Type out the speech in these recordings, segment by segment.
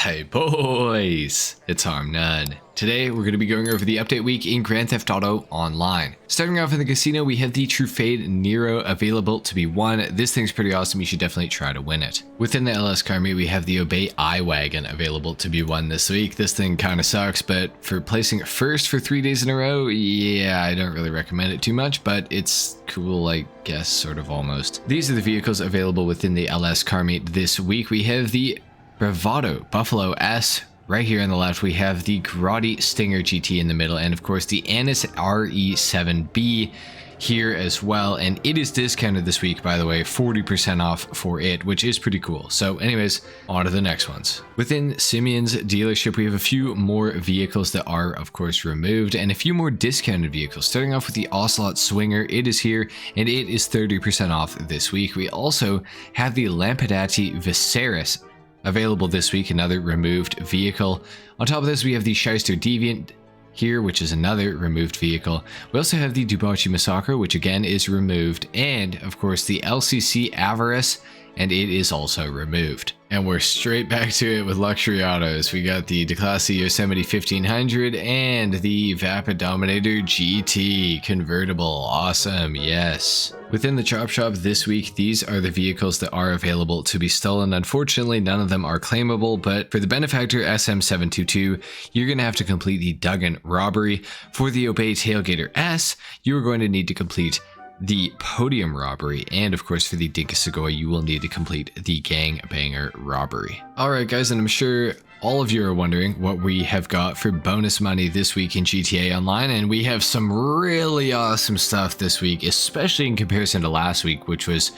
Hey boys, it's HarmNone. Today we're going to be going over the update week in Grand Theft Auto Online. Starting off in the casino, we have the Trufade Nero available to be won. This thing's pretty awesome, you should definitely try to win it. Within the LS car meet, we have the Obey iWagon available to be won this week. This thing kind of sucks, but for placing it first for 3 days in a row, yeah, I don't really recommend it too much, but it's cool, I guess, sort of almost. These are the vehicles available within the LS car meet this week. We have the Bravado Buffalo S. Right here on the left, we have the Grotti Stinger GT in the middle, and of course the Annis RE7B here as well. And it is discounted this week, by the way, 40% off for it, which is pretty cool. So anyways, on to the next ones. Within Simeon's dealership, we have a few more vehicles that are, of course, removed, and a few more discounted vehicles. Starting off with the Ocelot Swinger, it is here, and it is 30% off this week. We also have the Lampadati Viserys available this week, another removed vehicle. On top of this, we have the Shyster Deviant here, which is another removed vehicle. We also have the Dubachi Massacre, which again is removed, and of course the LCC Avarice, and it is also removed. And we're straight back to it with luxury autos. We got the Declasse Yosemite 1500 and the Vapid Dominator GT convertible. Awesome, yes. Within the Chop Shop this week, these are the vehicles that are available to be stolen. Unfortunately, none of them are claimable, but for the Benefactor SM722, you're going to have to complete the Duggan robbery. For the Obey Tailgater S, you are going to need to complete the Podium robbery, and of course for the Dinka Segoy, you will need to complete the Gang Banger robbery. Alright guys, and I'm sure all of you are wondering what we have got for bonus money this week in GTA Online, and we have some really awesome stuff this week, especially in comparison to last week, which was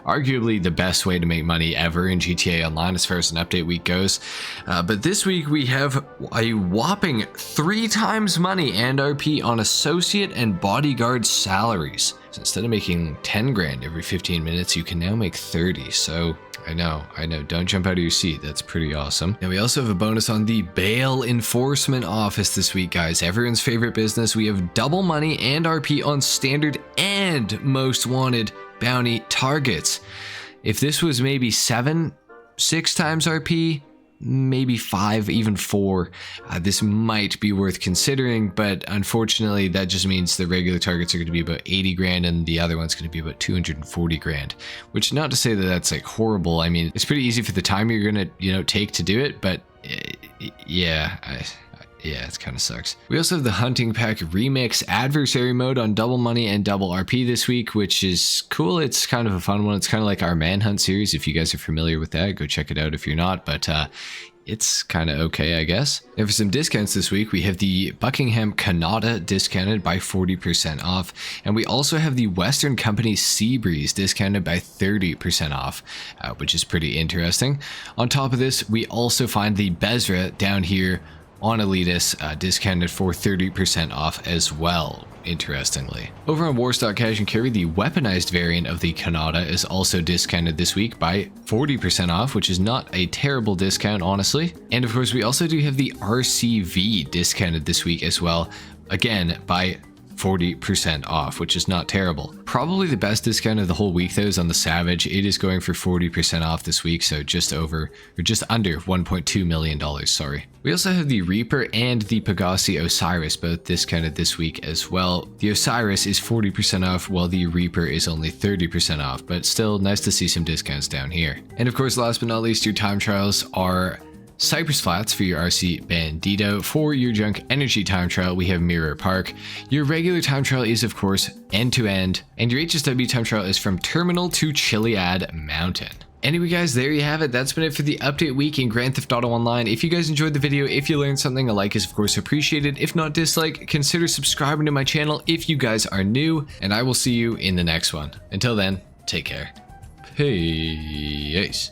arguably the best way to make money ever in GTA Online as far as an update week goes. But this week we have a whopping 3 times money and RP on associate and bodyguard salaries. So instead of making 10 grand every 15 minutes, you can now make 30. So I know, don't jump out of your seat. That's pretty awesome. And we also have a bonus on the Bail Enforcement Office this week, guys. Everyone's favorite business. We have double money and RP on standard and most wanted bounty targets. If this was maybe 6 times RP, maybe 5, even 4, this might be worth considering, but unfortunately that just means the regular targets are going to be about 80 grand and the other one's going to be about 240 grand, which, not to say that that's like horrible. I mean, it's pretty easy for the time you're going to, take to do it, but yeah, it kind of sucks. We also have the Hunting Pack Remix Adversary Mode on double money and double RP this week, which is cool. It's kind of a fun one. It's kind of like our Manhunt series. If you guys are familiar with that, go check it out if you're not, but it's kind of okay, I guess. And for some discounts this week, we have the Buckingham Canada discounted by 40% off, and we also have the Western Company Seabreeze discounted by 30% off, which is pretty interesting. On top of this, we also find the Bezra down here on Elitis, discounted for 30% off as well, interestingly. Over on Warstock Cash and Carry, the weaponized variant of the Canada is also discounted this week by 40% off, which is not a terrible discount, honestly. And of course, we also do have the RCV discounted this week as well, again, by 40% off, which is not terrible. Probably the best discount of the whole week though is on the Savage. It is going for 40% off this week, so just under $1.2 million, sorry. We also have the Reaper and the Pegasi Osiris, both discounted this week as well. The Osiris is 40% off, while the Reaper is only 30% off, but still nice to see some discounts down here. And of course, last but not least, your time trials are Cypress Flats for your RC Bandito. For your Junk Energy time trial, we have Mirror Park. Your regular time trial is, of course, end-to-end, and your HSW time trial is from Terminal to Chiliad Mountain. Anyway guys, there you have it. That's been it for the update week in Grand Theft Auto Online. If you guys enjoyed the video, if you learned something, a like is of course appreciated. If not, dislike, consider subscribing to my channel if you guys are new, and I will see you in the next one. Until then, take care. Peace.